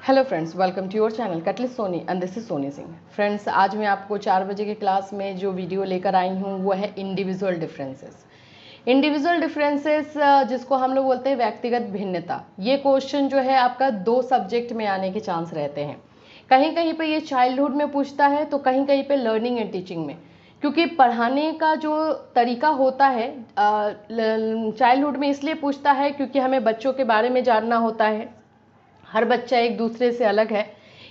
Hello friends, welcome to your channel Catalyst Soni and this is Soni Singh. Friends, आज मैं आपको 4 बजे के क्लास में जो वीडियो लेकर आई हूँ वो है इंडिविजुअल डिफरेंसेस। इंडिविजुअल डिफरेंसेस जिसको हम लोग बोलते हैं व्यक्तिगत भिन्नता। ये क्वेश्चन जो है आपका 2 सब्जेक्ट में आने के चांस रहते हैं। कहीं कहीं पे ये चाइल्डहुड में पूछता है तो कहीं कहीं पे लर्निंग एंड टीचिंग में, क्योंकि पढ़ाने का जो तरीका होता है चाइल्डहुड में इसलिए पूछता है क्योंकि हमें बच्चों के बारे में जानना होता है। हर बच्चा एक दूसरे से अलग है,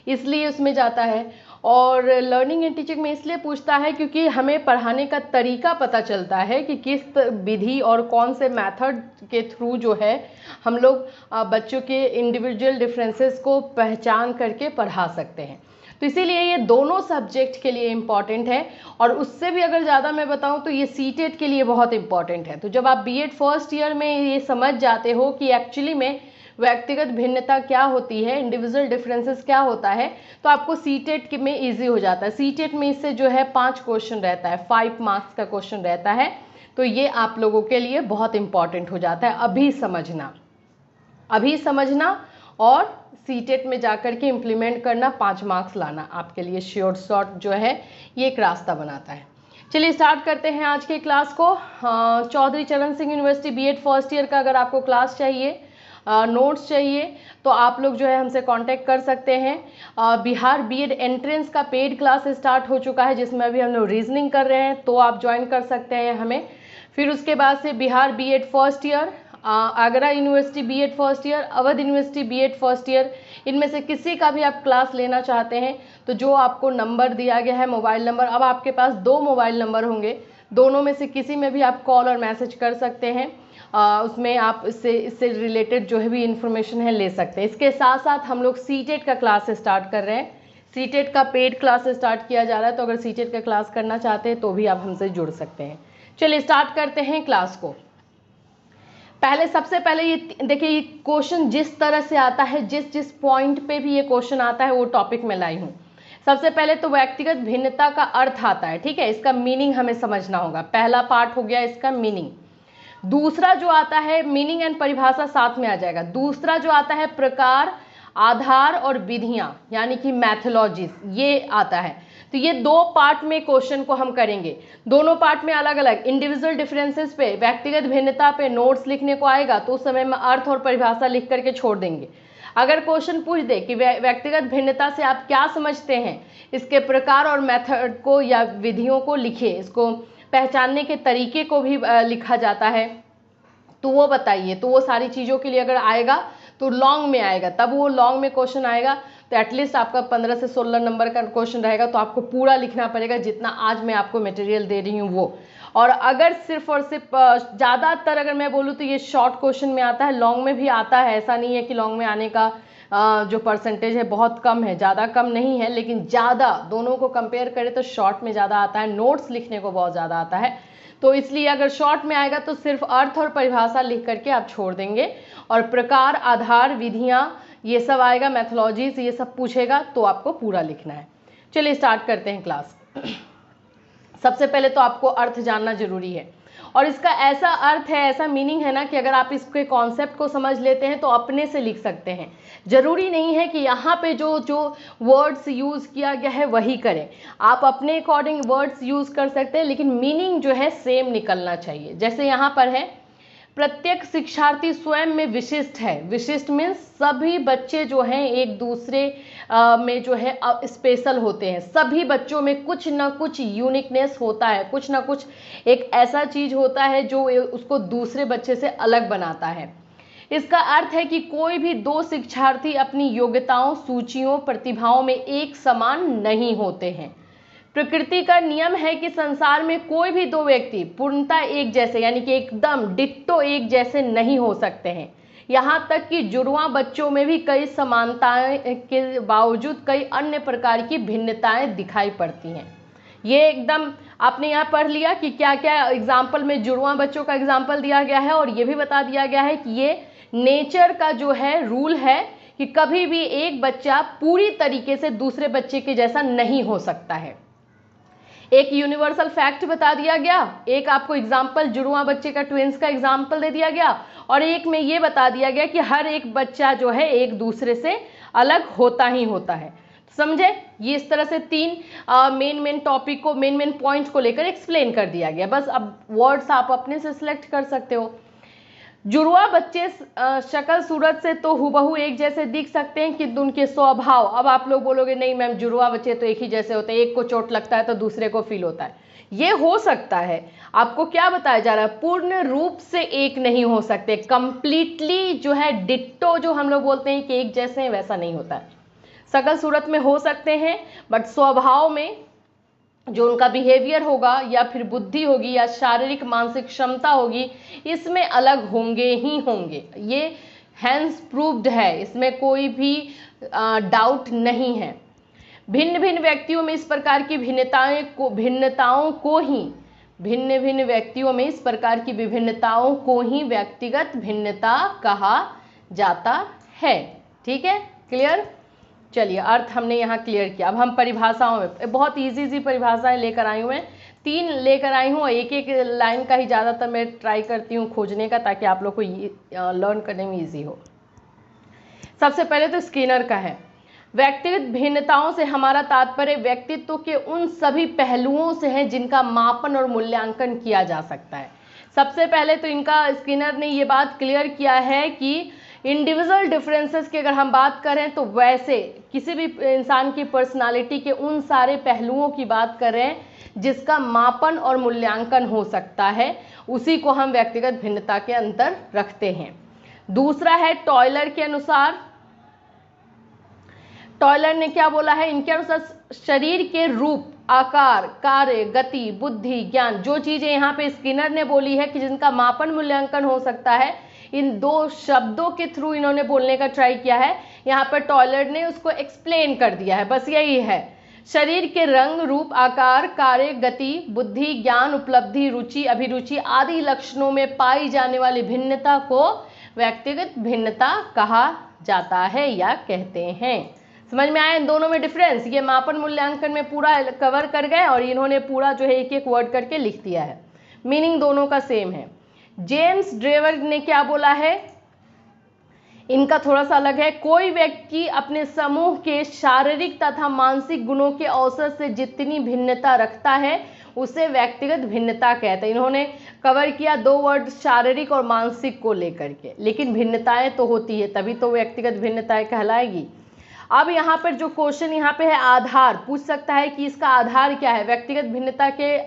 इसलिए उसमें जाता है। और लर्निंग एंड टीचिंग में इसलिए पूछता है क्योंकि हमें पढ़ाने का तरीका पता चलता है कि किस विधि और कौन से मेथड के थ्रू जो है हम लोग बच्चों के इंडिविजुअल डिफरेंसेस को पहचान करके पढ़ा सकते हैं। तो इसीलिए ये दोनों सब्जेक्ट के लिए इम्पॉर्टेंट है। और उससे भी अगर ज़्यादा मैं बताऊं तो ये सीटेट के लिए बहुत इम्पॉर्टेंट है। तो जब आप बीएड फर्स्ट ईयर में ये समझ जाते हो कि एक्चुअली में व्यक्तिगत भिन्नता क्या होती है, इंडिविजुअल डिफरेंसेस क्या होता है, तो आपको सीटेट में इजी हो जाता है। सीटेट में इससे जो है 5 क्वेश्चन रहता है, 5 मार्क्स का क्वेश्चन रहता है। तो ये आप लोगों के लिए बहुत इंपॉर्टेंट हो जाता है अभी समझना और सीटेट में जाकर के इम्प्लीमेंट करना, 5 मार्क्स लाना आपके लिए श्योर शॉर्ट जो है ये एक रास्ता बनाता है। चलिए स्टार्ट करते हैं आज के क्लास को। Chaudhary Charan Singh university BEd first year का अगर आपको क्लास चाहिए, नोट्स चाहिए, तो आप लोग जो है हमसे कांटेक्ट कर सकते हैं। बिहार बीएड एंट्रेंस का पेड क्लास स्टार्ट हो चुका है जिसमें अभी हम लोग रीजनिंग कर रहे हैं, तो आप ज्वाइन कर सकते हैं हमें। फिर उसके बाद से Bihar BEd first year, Agra university BEd first year, Awadh university BEd first year, इनमें से किसी का भी आप क्लास लेना चाहते हैं तो जो आपको नंबर दिया गया है, मोबाइल नंबर, अब आपके पास 2 मोबाइल नंबर होंगे, दोनों में से किसी में भी आप कॉल और मैसेज कर सकते हैं। उसमें आप इससे रिलेटेड जो है भी इंफॉर्मेशन है ले सकते हैं। इसके साथ साथ हम लोग सीटेट का क्लास स्टार्ट कर रहे हैं। सीटेट का पेड क्लास स्टार्ट किया जा रहा है, तो अगर सीटेट का क्लास करना चाहते हैं तो भी आप हमसे जुड़ सकते हैं। चलिए स्टार्ट करते हैं क्लास को। सबसे पहले ये देखिए, ये क्वेश्चन जिस तरह से आता है, जिस पॉइंट पे भी ये क्वेश्चन आता है वो टॉपिक में लाई हूँ। सबसे पहले तो व्यक्तिगत भिन्नता का अर्थ आता है, ठीक है, इसका मीनिंग हमें समझना होगा। पहला पार्ट हो गया इसका मीनिंग। दूसरा जो आता है मीनिंग एंड परिभाषा साथ में आ जाएगा। दूसरा जो आता है प्रकार, आधार और विधियां, यानी कि मैथोलॉजीज, ये आता है। तो ये 2 पार्ट में क्वेश्चन को हम करेंगे। दोनों पार्ट में अलग अलग इंडिविजुअल डिफरेंसेस पे, व्यक्तिगत भिन्नता पे नोट्स लिखने को आएगा, तो उस समय में अर्थ और परिभाषा लिख करके छोड़ देंगे। अगर क्वेश्चन पूछ दे कि व्यक्तिगत भिन्नता से आप क्या समझते हैं, इसके प्रकार और मेथड को या विधियों को लिखिए, इसको पहचानने के तरीके को भी लिखा जाता है, तो वो बताइए। तो वो सारी चीज़ों के लिए अगर आएगा तो लॉन्ग में आएगा, तब वो लॉन्ग में क्वेश्चन आएगा तो एटलीस्ट आपका 15 से 16 नंबर का क्वेश्चन रहेगा, तो आपको पूरा लिखना पड़ेगा जितना आज मैं आपको मटेरियल दे रही हूँ वो। और अगर सिर्फ और सिर्फ ज़्यादातर अगर मैं बोलूँ तो ये शॉर्ट क्वेश्चन में आता है, लॉन्ग में भी आता है। ऐसा नहीं है कि लॉन्ग में आने का जो परसेंटेज है बहुत कम है, ज़्यादा कम नहीं है, लेकिन ज़्यादा दोनों को कंपेयर करें तो शॉर्ट में ज़्यादा आता है, नोट्स लिखने को बहुत ज़्यादा आता है। तो इसलिए अगर शॉर्ट में आएगा तो सिर्फ अर्थ और परिभाषा लिख करके आप छोड़ देंगे, और प्रकार, आधार, विधियां, ये सब आएगा, मैथोलॉजीज, ये सब पूछेगा तो आपको पूरा लिखना है। चलिए स्टार्ट करते हैं क्लास। सबसे पहले तो आपको अर्थ जानना जरूरी है, और इसका ऐसा अर्थ है, ऐसा मीनिंग है ना कि अगर आप इसके कॉन्सेप्ट को समझ लेते हैं तो अपने से लिख सकते हैं। जरूरी नहीं है कि यहाँ पे जो वर्ड्स यूज किया गया है वही करें, आप अपने अकॉर्डिंग वर्ड्स यूज कर सकते हैं, लेकिन मीनिंग जो है सेम निकलना चाहिए। जैसे यहाँ पर है, प्रत्येक शिक्षार्थी स्वयं में विशिष्ट है। विशिष्ट मीन्स सभी बच्चे जो हैं एक दूसरे में जो है स्पेशल होते हैं। सभी बच्चों में कुछ ना कुछ यूनिकनेस होता है, कुछ ना कुछ एक ऐसा चीज होता है जो उसको दूसरे बच्चे से अलग बनाता है। इसका अर्थ है कि कोई भी 2 शिक्षार्थी अपनी योग्यताओं, सूचियों, प्रतिभाओं में एक समान नहीं होते हैं। प्रकृति का नियम है कि संसार में कोई भी 2 व्यक्ति पूर्णतः एक जैसे, यानी कि एकदम डिट्टो एक जैसे नहीं हो सकते हैं। यहाँ तक कि जुड़वां बच्चों में भी कई समानताएं के बावजूद कई अन्य प्रकार की भिन्नताएं दिखाई पड़ती हैं। ये एकदम आपने यहाँ पढ़ लिया कि क्या क्या एग्जाम्पल में जुड़वां बच्चों का एग्जाम्पल दिया गया है, और ये भी बता दिया गया है कि ये नेचर का जो है रूल है कि कभी भी एक बच्चा पूरी तरीके से दूसरे बच्चे के जैसा नहीं हो सकता है। एक यूनिवर्सल फैक्ट बता दिया गया, एक आपको एग्जाम्पल जुड़वा बच्चे का ट्विंस का एग्जाम्पल दे दिया गया, और एक में ये बता दिया गया कि हर एक बच्चा जो है एक दूसरे से अलग होता ही होता है। समझे? ये इस तरह से तीन मेन टॉपिक को, मेन पॉइंट को लेकर एक्सप्लेन कर दिया गया। बस अब वर्ड्स आप अपने से सिलेक्ट कर सकते हो। जुड़वा बच्चे शक्ल सूरत से तो हुबहू एक जैसे दिख सकते हैं, किंतु उनके स्वभाव, अब आप लोग बोलोगे नहीं मैम जुड़वा बच्चे तो एक ही जैसे होते हैं, एक को चोट लगता है तो दूसरे को फील होता है। ये हो सकता है, आपको क्या बताया जा रहा है, पूर्ण रूप से एक नहीं हो सकते, कंप्लीटली जो है डिट्टो, जो हम लोग बोलते हैं कि एक जैसे हैं, वैसा नहीं होता है। शक्ल सूरत में हो सकते हैं, बट स्वभाव में जो उनका बिहेवियर होगा, या फिर बुद्धि होगी, या शारीरिक मानसिक क्षमता होगी, इसमें अलग होंगे ही होंगे। ये हैंस प्रूव्ड है, इसमें कोई भी डाउट नहीं है। भिन्न भिन्न व्यक्तियों में इस प्रकार की भिन्नताओं को ही व्यक्तिगत भिन्नता कहा जाता है। ठीक है, क्लियर? चलिए, अर्थ हमने यहाँ क्लियर किया। अब हम परिभाषाओं में, बहुत इजी परिभाषाएं लेकर आई हूँ मैं, 3 लेकर आई हूँ, एक एक लाइन का ही ज़्यादातर मैं ट्राई करती हूँ खोजने का, ताकि आप लोग को लर्न करने में इजी हो। सबसे पहले तो स्किनर का है, व्यक्तिगत भिन्नताओं से हमारा तात्पर्य व्यक्तित्व के उन सभी पहलुओं से है जिनका मापन और मूल्यांकन किया जा सकता है। सबसे पहले तो इनका स्किनर ने ये बात क्लियर किया है कि इंडिविजुअल डिफरेंसेस की अगर हम बात करें तो वैसे किसी भी इंसान की पर्सनालिटी के उन सारे पहलुओं की बात करें जिसका मापन और मूल्यांकन हो सकता है, उसी को हम व्यक्तिगत भिन्नता के अंतर रखते हैं। दूसरा है टॉयलर के अनुसार, टॉयलर ने क्या बोला है, इनके अनुसार शरीर के रूप, आकार, कार्य, गति, बुद्धि, ज्ञान, जो चीजें यहाँ पे स्किनर ने बोली है कि जिनका मापन मूल्यांकन हो सकता है, इन 2 शब्दों के थ्रू इन्होंने बोलने का ट्राई किया है। यहाँ पर टॉयलर ने उसको एक्सप्लेन कर दिया है, बस यही है। शरीर के रंग, रूप, आकार, कार्य, गति, बुद्धि, ज्ञान, उपलब्धि, रुचि, अभिरुचि आदि लक्षणों में पाई जाने वाली भिन्नता को व्यक्तिगत भिन्नता कहा जाता है या कहते हैं। समझ में आया इन दोनों में डिफरेंस? ये मापन मूल्यांकन में पूरा कवर कर गए, और इन्होंने पूरा जो है एक एक वर्ड करके लिख दिया है, मीनिंग दोनों का सेम है। जेम्स ड्रेवर ने क्या बोला है, इनका थोड़ा सा अलग है, कोई व्यक्ति अपने समूह के शारीरिक तथा मानसिक गुणों के औसत से जितनी भिन्नता रखता है उसे व्यक्तिगत भिन्नता कहते हैं। इन्होंने कवर किया 2 वर्ड शारीरिक और मानसिक को लेकर के, लेकिन भिन्नताएं तो होती है, तभी तो व्यक्तिगत भिन्नताएं कहलाएगी। अब यहाँ पर जो क्वेश्चन यहाँ पे है, आधार पूछ सकता है कि इसका आधार क्या है, व्यक्तिगत भिन्नता के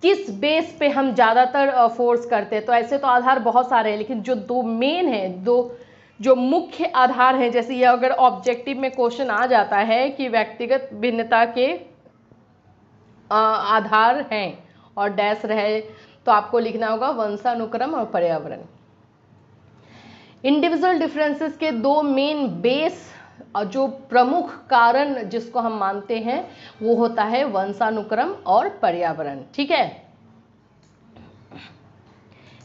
किस बेस पे हम ज़्यादातर फोर्स करते हैं। तो ऐसे तो आधार बहुत सारे हैं, लेकिन जो 2 मेन है, 2 जो मुख्य आधार हैं, जैसे ये अगर ऑब्जेक्टिव में क्वेश्चन आ जाता है कि व्यक्तिगत भिन्नता के आधार हैं और डैश रहे, तो आपको लिखना होगा वंशानुक्रम और पर्यावरण। इंडिविजुअल डिफरेंसेस के 2 मेन बेस और जो प्रमुख कारण जिसको हम मानते हैं वो होता है वंशानुक्रम और पर्यावरण। ठीक है,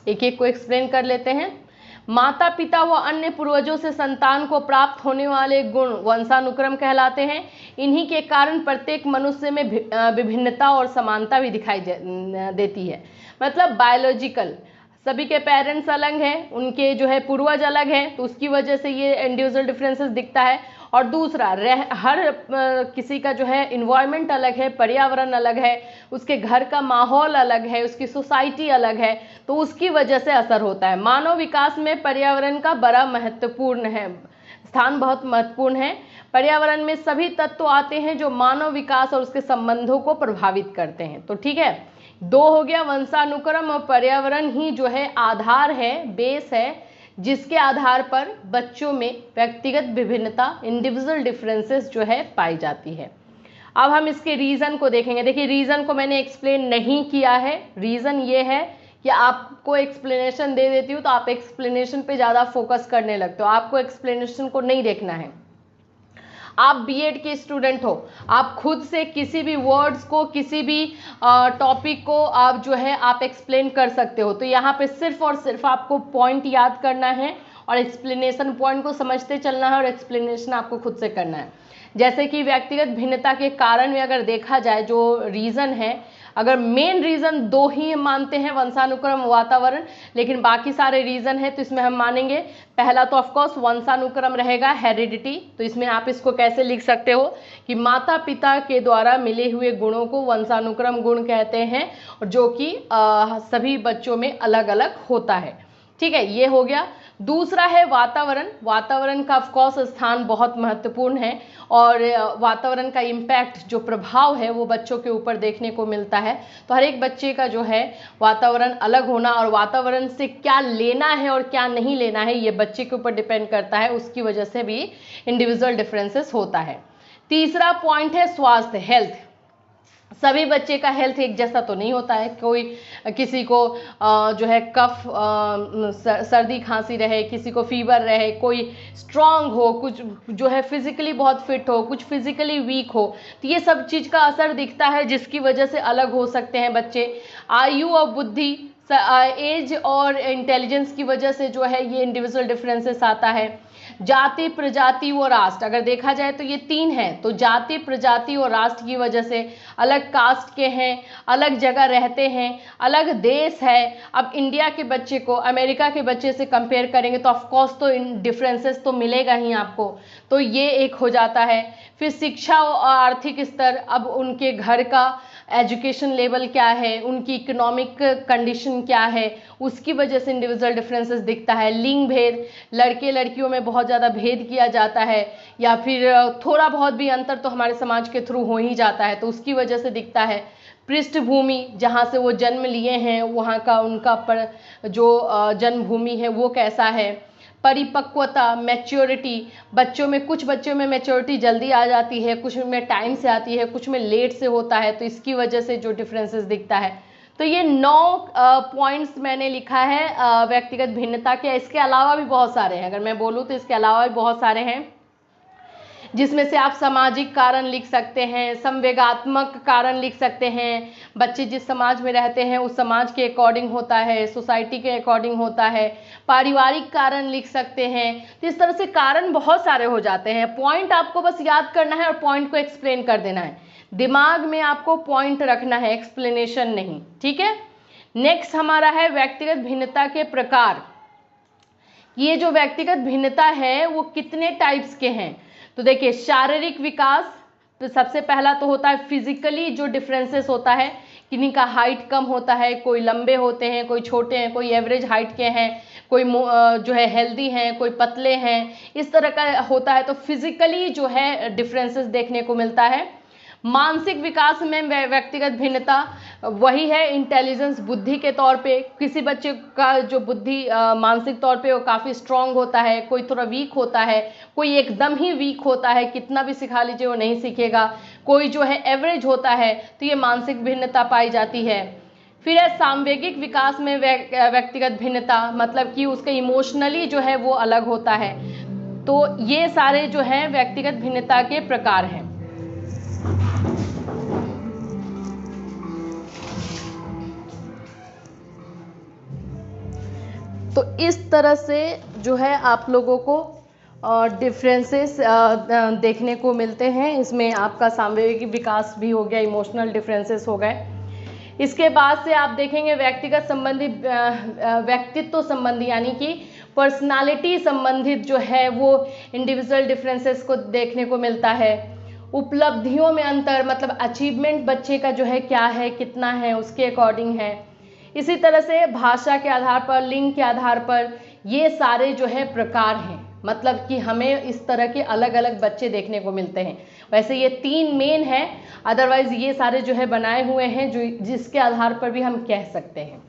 एक एक को एक्सप्लेन कर लेते हैं। माता पिता व अन्य पूर्वजों से संतान को प्राप्त होने वाले गुण वंशानुक्रम कहलाते हैं। इन्हीं के कारण प्रत्येक मनुष्य में विभिन्नता और समानता भी दिखाई देती है। मतलब बायोलॉजिकल, सभी के पेरेंट्स अलग हैं, उनके जो है पूर्वज अलग हैं, तो उसकी वजह से ये इंडिविजुअल डिफरेंसेस दिखता है। और दूसरा, हर किसी का जो है इन्वायरमेंट अलग है, पर्यावरण अलग है, उसके घर का माहौल अलग है, उसकी सोसाइटी अलग है, तो उसकी वजह से असर होता है। मानव विकास में पर्यावरण का बड़ा महत्वपूर्ण है, स्थान बहुत महत्वपूर्ण है। पर्यावरण में सभी तत्व आते हैं जो मानव विकास और उसके संबंधों को प्रभावित करते हैं। तो ठीक है, 2 हो गया, वंशानुक्रम और पर्यावरण ही जो है आधार है, बेस है, जिसके आधार पर बच्चों में व्यक्तिगत विभिन्नता, इंडिविजुअल डिफरेंसेस जो है पाई जाती है। अब हम इसके रीज़न को देखेंगे। देखिए, रीज़न को मैंने एक्सप्लेन नहीं किया है। रीज़न ये है कि आपको एक्सप्लेनेशन दे देती हूँ तो आप एक्सप्लेनेशन पे ज़्यादा फोकस करने लगते हो, आपको एक्सप्लेनेशन को नहीं देखना है। आप बीएड के स्टूडेंट हो, आप खुद से किसी भी वर्ड्स को, किसी भी टॉपिक को आप जो है आप एक्सप्लेन कर सकते हो। तो यहाँ पे सिर्फ और सिर्फ आपको पॉइंट याद करना है और एक्सप्लेनेशन पॉइंट को समझते चलना है, और एक्सप्लेनेशन आपको खुद से करना है। जैसे कि व्यक्तिगत भिन्नता के कारण में अगर देखा जाए जो रीज़न है, अगर मेन रीज़न दो ही हम मानते हैं, वंशानुक्रम, वातावरण, लेकिन बाकी सारे रीज़न है तो इसमें हम मानेंगे पहला तो ऑफकोर्स वंशानुक्रम रहेगा, हेरिडिटी। तो इसमें आप इसको कैसे लिख सकते हो कि माता पिता के द्वारा मिले हुए गुणों को वंशानुक्रम गुण कहते हैं, जो कि सभी बच्चों में अलग अलग होता है। ठीक है, ये हो गया। दूसरा है वातावरण। वातावरण का ऑफकोर्स स्थान बहुत महत्वपूर्ण है और वातावरण का इम्पैक्ट, जो प्रभाव है वो बच्चों के ऊपर देखने को मिलता है। तो हर एक बच्चे का जो है वातावरण अलग होना और वातावरण से क्या लेना है और क्या नहीं लेना है ये बच्चे के ऊपर डिपेंड करता है, उसकी वजह से भी इंडिविजुअल डिफरेंसेस होता है। तीसरा पॉइंट है स्वास्थ्य, हेल्थ। सभी बच्चे का हेल्थ एक जैसा तो नहीं होता है, कोई किसी को जो है कफ सर्दी खांसी रहे, किसी को फीवर रहे, कोई स्ट्रांग हो, कुछ जो है फिजिकली बहुत फिट हो, कुछ फिजिकली वीक हो। तो ये सब चीज़ का असर दिखता है जिसकी वजह से अलग हो सकते हैं बच्चे। आयु और बुद्धि, एज और इंटेलिजेंस की वजह से जो है ये इंडिविजुअल डिफरेंसेस आता है। जाति, प्रजाति व राष्ट्र, अगर देखा जाए तो ये तीन है, तो जाति, प्रजाति और राष्ट्र की वजह से अलग कास्ट के हैं, अलग जगह रहते हैं, अलग देश है। अब इंडिया के बच्चे को अमेरिका के बच्चे से कंपेयर करेंगे तो ऑफकोर्स तो इन डिफरेंसेस तो मिलेगा ही आपको, तो ये एक हो जाता है। फिर शिक्षा और आर्थिक स्तर, अब उनके घर का एजुकेशन लेवल क्या है, उनकी इकोनॉमिक कंडीशन क्या है, उसकी वजह से इंडिविजुअल डिफरेंसेस दिखता है। लिंग भेद, लड़के लड़कियों में बहुत ज़्यादा भेद किया जाता है या फिर थोड़ा बहुत भी अंतर तो हमारे समाज के थ्रू हो ही जाता है, तो उसकी वजह से दिखता है। पृष्ठभूमि, जहाँ से वो जन्म लिए हैं वहाँ का उनका जो जन्मभूमि है वो कैसा है। परिपक्वता, मैच्योरिटी, बच्चों में कुछ बच्चों में मैच्योरिटी जल्दी आ जाती है, कुछ में टाइम से आती है, कुछ में लेट से होता है, तो इसकी वजह से जो डिफरेंसेस दिखता है। तो ये 9 पॉइंट्स मैंने लिखा है व्यक्तिगत भिन्नता के। इसके अलावा भी बहुत सारे हैं, अगर मैं बोलूँ तो इसके अलावा भी बहुत सारे हैं, जिसमें से आप सामाजिक कारण लिख सकते हैं, संवेगात्मक कारण लिख सकते हैं, बच्चे जिस समाज में रहते हैं उस समाज के अकॉर्डिंग होता है, सोसाइटी के अकॉर्डिंग होता है, पारिवारिक कारण लिख सकते हैं। तो इस तरह से कारण बहुत सारे हो जाते हैं। पॉइंट आपको बस याद करना है और पॉइंट को एक्सप्लेन कर देना है, दिमाग में आपको पॉइंट रखना है, एक्सप्लेनेशन नहीं। ठीक है, नेक्स्ट हमारा है व्यक्तिगत भिन्नता के प्रकार। ये जो व्यक्तिगत भिन्नता है वो कितने टाइप्स के हैं, तो देखिए शारीरिक विकास, तो सबसे पहला तो होता है फिजिकली जो डिफरेंसेस होता है, किन्हीं का हाइट कम होता है, कोई लंबे होते हैं, कोई छोटे हैं, कोई एवरेज हाइट के हैं, कोई जो है हेल्दी हैं, कोई पतले हैं, इस तरह का होता है। तो फिजिकली जो है डिफरेंसेस देखने को मिलता है। मानसिक विकास में व्यक्तिगत भिन्नता वही है इंटेलिजेंस, बुद्धि के तौर पे, किसी बच्चे का जो बुद्धि मानसिक तौर पे वो काफ़ी स्ट्रांग होता है, कोई थोड़ा वीक होता है, कोई एकदम ही वीक होता है, कितना भी सिखा लीजिए वो नहीं सीखेगा, कोई जो है एवरेज होता है, तो ये मानसिक भिन्नता पाई जाती है। फिर है सांवेगिक विकास में व्यक्तिगत भिन्नता, मतलब कि उसके इमोशनली जो है वो अलग होता है। तो ये सारे जो हैं व्यक्तिगत भिन्नता के प्रकार हैं। तो इस तरह से जो है आप लोगों को डिफरेंसेस देखने को मिलते हैं। इसमें आपका सांवेगिक विकास भी हो गया, इमोशनल डिफरेंसेस हो गए। इसके बाद से आप देखेंगे व्यक्तिगत संबंधी व्यक्तित्व संबंधी यानी कि पर्सनालिटी संबंधित जो है वो इंडिविजुअल डिफरेंसेस को देखने को मिलता है। उपलब्धियों में अंतर, मतलब अचीवमेंट बच्चे का जो है क्या है, कितना है, उसके अकॉर्डिंग है। इसी तरह से भाषा के आधार पर, लिंग के आधार पर, ये सारे जो है प्रकार हैं, मतलब कि हमें इस तरह के अलग अलग बच्चे देखने को मिलते हैं। वैसे ये 3 मेन हैं, अदरवाइज ये सारे जो है बनाए हुए हैं जो जिसके आधार पर भी हम कह सकते हैं।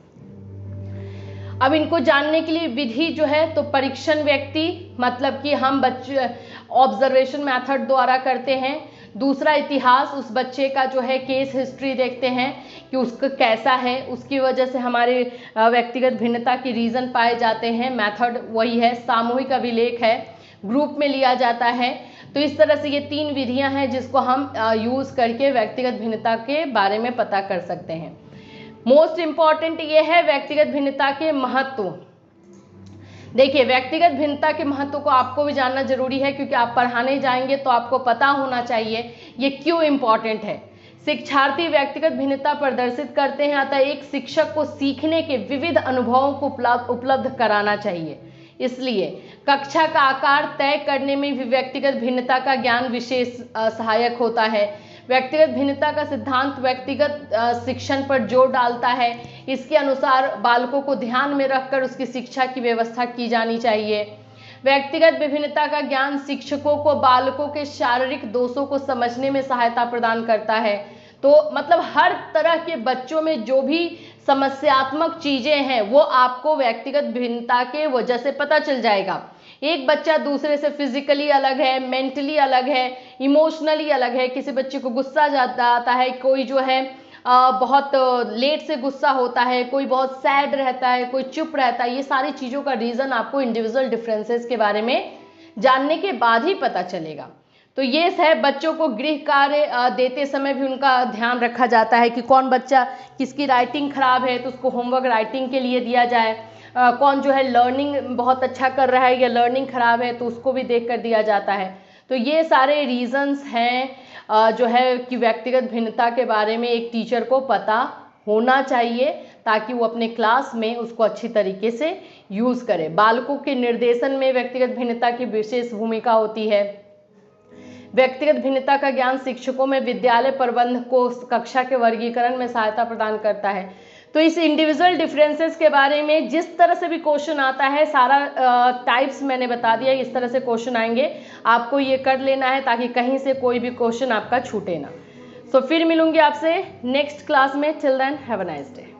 अब इनको जानने के लिए विधि जो है तो परीक्षण व्यक्ति, मतलब कि हम बच्चे ऑब्जर्वेशन मेथड द्वारा करते हैं। दूसरा इतिहास, उस बच्चे का जो है केस हिस्ट्री देखते हैं कि उसका कैसा है, उसकी वजह से हमारे व्यक्तिगत भिन्नता की रीज़न पाए जाते हैं। मेथड वही है, सामूहिक अभिलेख है, ग्रुप में लिया जाता है। तो इस तरह से ये 3 विधियां हैं जिसको हम यूज़ करके व्यक्तिगत भिन्नता के बारे में पता कर सकते हैं। मोस्ट इम्पॉर्टेंट ये है व्यक्तिगत भिन्नता के महत्व। देखिए, व्यक्तिगत भिन्नता के महत्व को आपको भी जानना जरूरी है, क्योंकि आप पढ़ाने जाएंगे तो आपको पता होना चाहिए ये क्यों इम्पॉर्टेंट है। शिक्षार्थी व्यक्तिगत भिन्नता प्रदर्शित करते हैं, अतः एक शिक्षक को सीखने के विविध अनुभवों को उपलब्ध कराना चाहिए। इसलिए कक्षा का आकार तय करने में भी व्यक्तिगत भिन्नता का ज्ञान विशेष सहायक होता है। व्यक्तिगत भिन्नता का सिद्धांत व्यक्तिगत शिक्षण पर जोर डालता है। इसके अनुसार बालकों को ध्यान में रखकर उसकी शिक्षा की व्यवस्था की जानी चाहिए। व्यक्तिगत विभिन्नता का ज्ञान शिक्षकों को बालकों के शारीरिक दोषों को समझने में सहायता प्रदान करता है। तो मतलब हर तरह के बच्चों में जो भी समस्यात्मक चीजें हैं वो आपको व्यक्तिगत भिन्नता के वजह से पता चल जाएगा। एक बच्चा दूसरे से फिजिकली अलग है, मेंटली अलग है, इमोशनली अलग है। किसी बच्चे को गुस्सा ज्यादा आता है, कोई जो है बहुत लेट से गुस्सा होता है, कोई बहुत सैड रहता है, कोई चुप रहता है। ये सारी चीज़ों का रीज़न आपको इंडिविजुअल डिफरेंसेस के बारे में जानने के बाद ही पता चलेगा। तो ये है, बच्चों को गृह कार्य देते समय भी उनका ध्यान रखा जाता है कि कौन बच्चा, किसकी राइटिंग खराब है तो उसको होमवर्क राइटिंग के लिए दिया जाए, कौन जो है लर्निंग बहुत अच्छा कर रहा है या लर्निंग खराब है तो उसको भी देख कर दिया जाता है। तो ये सारे रीजंस हैं जो है कि व्यक्तिगत भिन्नता के बारे में एक टीचर को पता होना चाहिए, ताकि वो अपने क्लास में उसको अच्छी तरीके से यूज़ करे। बालकों के निर्देशन में व्यक्तिगत भिन्नता की विशेष भूमिका होती है। व्यक्तिगत भिन्नता का ज्ञान शिक्षकों में विद्यालय प्रबंध को कक्षा के वर्गीकरण में सहायता प्रदान करता है। तो इस इंडिविजुअल डिफरेंसेस के बारे में जिस तरह से भी क्वेश्चन आता है, सारा टाइप्स मैंने बता दिया, इस तरह से क्वेश्चन आएंगे, आपको ये कर लेना है ताकि कहीं से कोई भी क्वेश्चन आपका छूटे ना। तो फिर मिलूंगी आपसे नेक्स्ट क्लास में। Till then have a nice day.